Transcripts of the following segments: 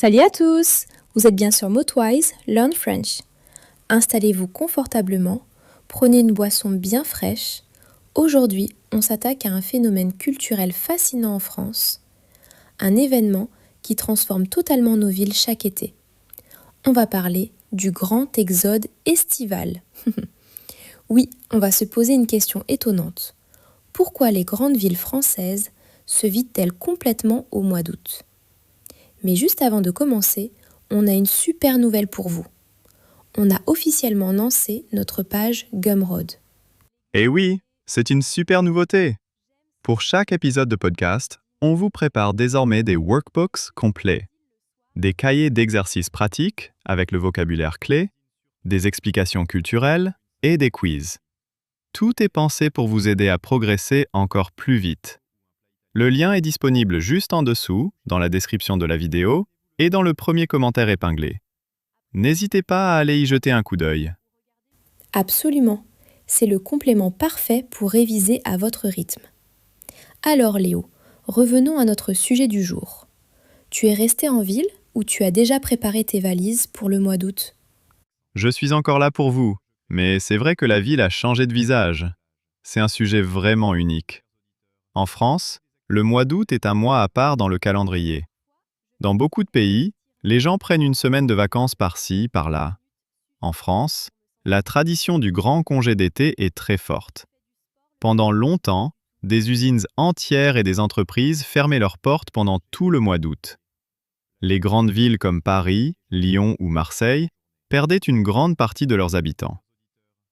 Salut à tous! Vous êtes bien sur Motwise, Learn French. Installez-vous confortablement, prenez une boisson bien fraîche. Aujourd'hui, on s'attaque à un phénomène culturel fascinant en France, un événement qui transforme totalement nos villes chaque été. On va parler du grand exode estival. Oui, on va se poser une question étonnante. Pourquoi les grandes villes françaises se vident-elles complètement au mois d'août ? Mais juste avant de commencer, on a une super nouvelle pour vous. On a officiellement lancé notre page Gumroad. Et oui, c'est une super nouveauté. Pour chaque épisode de podcast, on vous prépare désormais des workbooks complets, des cahiers d'exercices pratiques avec le vocabulaire clé, des explications culturelles et des quiz. Tout est pensé pour vous aider à progresser encore plus vite. Le lien est disponible juste en dessous, dans la description de la vidéo et dans le premier commentaire épinglé. N'hésitez pas à aller y jeter un coup d'œil. Absolument, c'est le complément parfait pour réviser à votre rythme. Alors Léo, revenons à notre sujet du jour. Tu es resté en ville ou tu as déjà préparé tes valises pour le mois d'août ? Je suis encore là pour vous, mais c'est vrai que la ville a changé de visage. C'est un sujet vraiment unique. En France, le mois d'août est un mois à part dans le calendrier. Dans beaucoup de pays, les gens prennent une semaine de vacances par-ci, par-là. En France, la tradition du grand congé d'été est très forte. Pendant longtemps, des usines entières et des entreprises fermaient leurs portes pendant tout le mois d'août. Les grandes villes comme Paris, Lyon ou Marseille perdaient une grande partie de leurs habitants.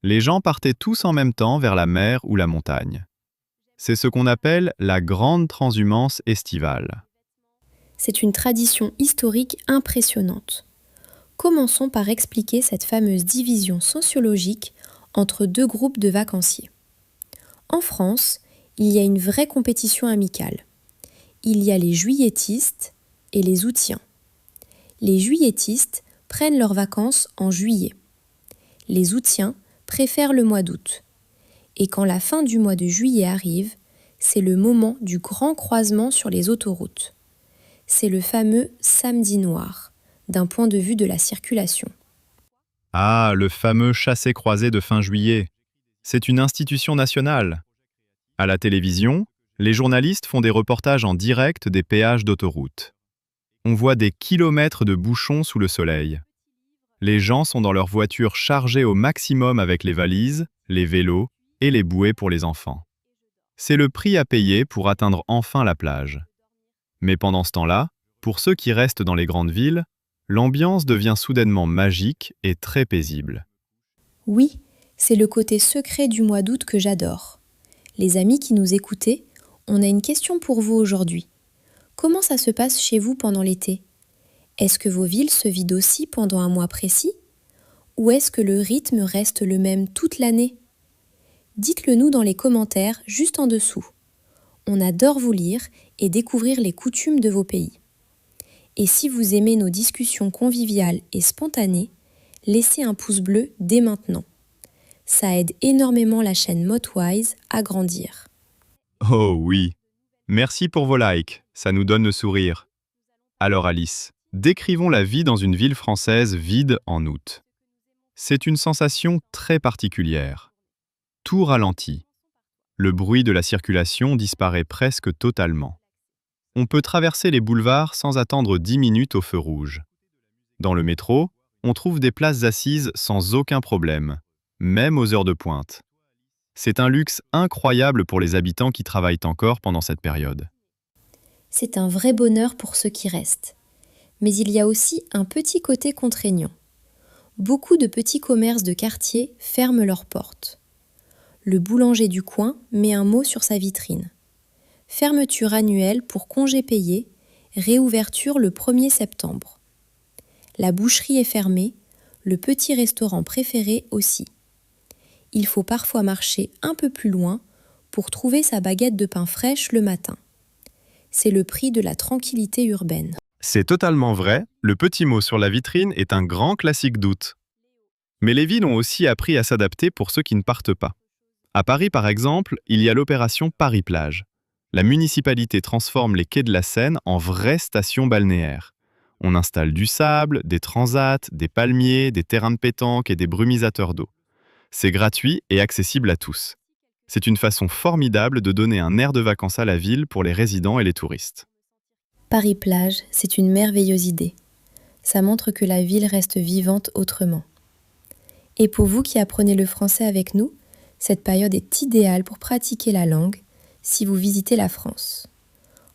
Les gens partaient tous en même temps vers la mer ou la montagne. C'est ce qu'on appelle la grande transhumance estivale. C'est une tradition historique impressionnante. Commençons par expliquer cette fameuse division sociologique entre deux groupes de vacanciers. En France, il y a une vraie compétition amicale. Il y a les juilletistes et les aoûtiens. Les juilletistes prennent leurs vacances en juillet. Les aoûtiens préfèrent le mois d'août. Et quand la fin du mois de juillet arrive, c'est le moment du grand croisement sur les autoroutes. C'est le fameux samedi noir, d'un point de vue de la circulation. Ah, le fameux chassé-croisé de fin juillet. C'est une institution nationale. À la télévision, les journalistes font des reportages en direct des péages d'autoroute. On voit des kilomètres de bouchons sous le soleil. Les gens sont dans leurs voitures chargées au maximum avec les valises, les vélos et les bouées pour les enfants. C'est le prix à payer pour atteindre enfin la plage. Mais pendant ce temps-là, pour ceux qui restent dans les grandes villes, l'ambiance devient soudainement magique et très paisible. Oui, c'est le côté secret du mois d'août que j'adore. Les amis qui nous écoutez, on a une question pour vous aujourd'hui. Comment ça se passe chez vous pendant l'été ? Est-ce que vos villes se vident aussi pendant un mois précis ? Ou est-ce que le rythme reste le même toute l'année ? Dites-le nous dans les commentaires juste en dessous. On adore vous lire et découvrir les coutumes de vos pays. Et si vous aimez nos discussions conviviales et spontanées, laissez un pouce bleu dès maintenant. Ça aide énormément la chaîne Motwise à grandir. Oh oui! Merci pour vos likes, ça nous donne le sourire. Alors Alice, décrivons la vie dans une ville française vide en août. C'est une sensation très particulière. Tout ralentit. Le bruit de la circulation disparaît presque totalement. On peut traverser les boulevards sans attendre 10 minutes au feu rouge. Dans le métro, on trouve des places assises sans aucun problème, même aux heures de pointe. C'est un luxe incroyable pour les habitants qui travaillent encore pendant cette période. C'est un vrai bonheur pour ceux qui restent. Mais il y a aussi un petit côté contraignant. Beaucoup de petits commerces de quartier ferment leurs portes. Le boulanger du coin met un mot sur sa vitrine. Fermeture annuelle pour congés payés, réouverture le 1er septembre. La boucherie est fermée, le petit restaurant préféré aussi. Il faut parfois marcher un peu plus loin pour trouver sa baguette de pain fraîche le matin. C'est le prix de la tranquillité urbaine. C'est totalement vrai, le petit mot sur la vitrine est un grand classique d'août. Mais les villes ont aussi appris à s'adapter pour ceux qui ne partent pas. À Paris, par exemple, il y a l'opération Paris-Plage. La municipalité transforme les quais de la Seine en vraies stations balnéaires. On installe du sable, des transats, des palmiers, des terrains de pétanque et des brumisateurs d'eau. C'est gratuit et accessible à tous. C'est une façon formidable de donner un air de vacances à la ville pour les résidents et les touristes. Paris-Plage, c'est une merveilleuse idée. Ça montre que la ville reste vivante autrement. Et pour vous qui apprenez le français avec nous, cette période est idéale pour pratiquer la langue si vous visitez la France.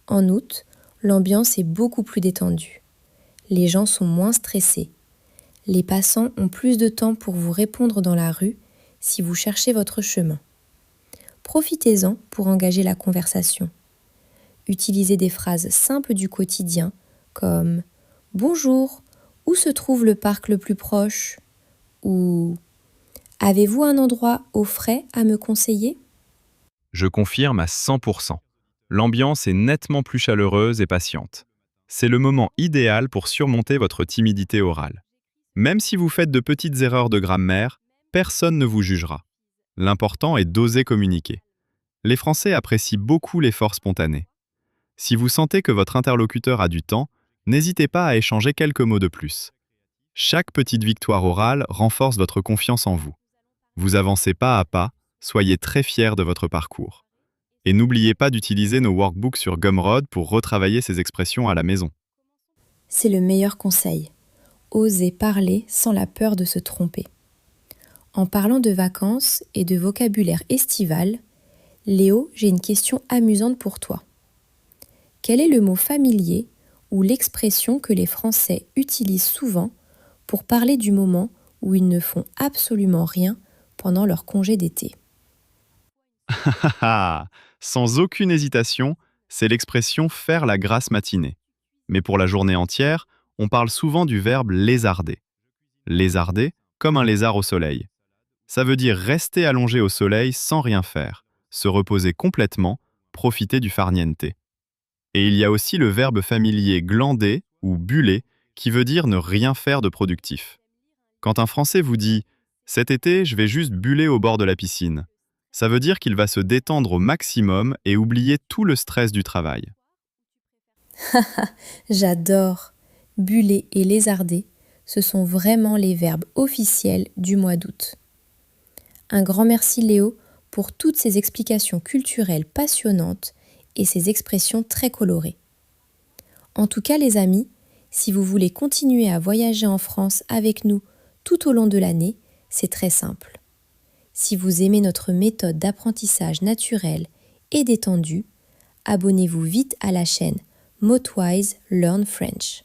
En août, l'ambiance est beaucoup plus détendue. Les gens sont moins stressés. Les passants ont plus de temps pour vous répondre dans la rue si vous cherchez votre chemin. Profitez-en pour engager la conversation. Utilisez des phrases simples du quotidien comme « Bonjour, où se trouve le parc le plus proche ?» ou « Avez-vous un endroit au frais à me conseiller ?» Je confirme à 100%. L'ambiance est nettement plus chaleureuse et patiente. C'est le moment idéal pour surmonter votre timidité orale. Même si vous faites de petites erreurs de grammaire, personne ne vous jugera. L'important est d'oser communiquer. Les Français apprécient beaucoup l'effort spontané. Si vous sentez que votre interlocuteur a du temps, n'hésitez pas à échanger quelques mots de plus. Chaque petite victoire orale renforce votre confiance en vous. Vous avancez pas à pas, soyez très fiers de votre parcours. Et n'oubliez pas d'utiliser nos workbooks sur Gumroad pour retravailler ces expressions à la maison. C'est le meilleur conseil. Osez parler sans la peur de se tromper. En parlant de vacances et de vocabulaire estival, Léo, j'ai une question amusante pour toi. Quel est le mot familier ou l'expression que les Français utilisent souvent pour parler du moment où ils ne font absolument rien pendant leur congé d'été? Sans aucune hésitation, c'est l'expression faire la grasse matinée. Mais pour la journée entière, on parle souvent du verbe lézarder. Lézarder, comme un lézard au soleil. Ça veut dire rester allongé au soleil sans rien faire, se reposer complètement, profiter du farniente. Et il y a aussi le verbe familier glander ou buller, qui veut dire ne rien faire de productif. Quand un Français vous dit « Cet été, je vais juste buller au bord de la piscine », ça veut dire qu'il va se détendre au maximum et oublier tout le stress du travail. J'adore. Buller et lézarder, ce sont vraiment les verbes officiels du mois d'août. Un grand merci Léo pour toutes ces explications culturelles passionnantes et ces expressions très colorées. En tout cas les amis, si vous voulez continuer à voyager en France avec nous tout au long de l'année, c'est très simple. Si vous aimez notre méthode d'apprentissage naturel et détendue, abonnez-vous vite à la chaîne Motwise Learn French.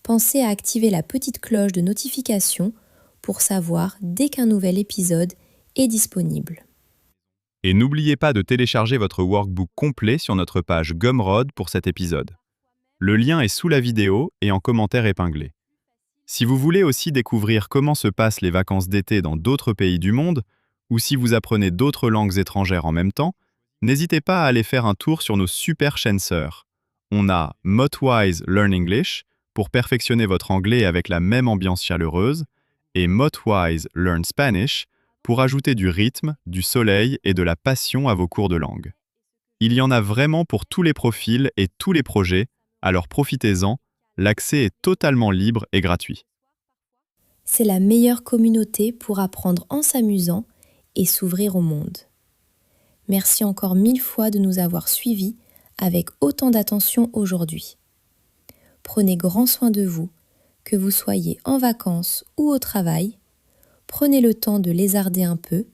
Pensez à activer la petite cloche de notification pour savoir dès qu'un nouvel épisode est disponible. Et n'oubliez pas de télécharger votre workbook complet sur notre page Gumroad pour cet épisode. Le lien est sous la vidéo et en commentaire épinglé. Si vous voulez aussi découvrir comment se passent les vacances d'été dans d'autres pays du monde, ou si vous apprenez d'autres langues étrangères en même temps, n'hésitez pas à aller faire un tour sur nos super chaînes sœurs. On a Motwise Learn English pour perfectionner votre anglais avec la même ambiance chaleureuse, et Motwise Learn Spanish pour ajouter du rythme, du soleil et de la passion à vos cours de langue. Il y en a vraiment pour tous les profils et tous les projets, alors profitez-en, l'accès est totalement libre et gratuit. C'est la meilleure communauté pour apprendre en s'amusant et s'ouvrir au monde. Merci encore 1000 fois de nous avoir suivis avec autant d'attention aujourd'hui. Prenez grand soin de vous, que vous soyez en vacances ou au travail. Prenez le temps de lézarder un peu,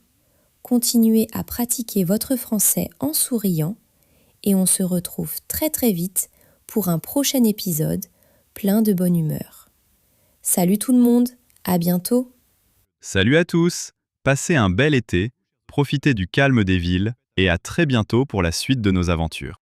continuez à pratiquer votre français en souriant et on se retrouve très très vite pour un prochain épisode plein de bonne humeur. Salut tout le monde, à bientôt! Salut à tous, passez un bel été, profitez du calme des villes et à très bientôt pour la suite de nos aventures.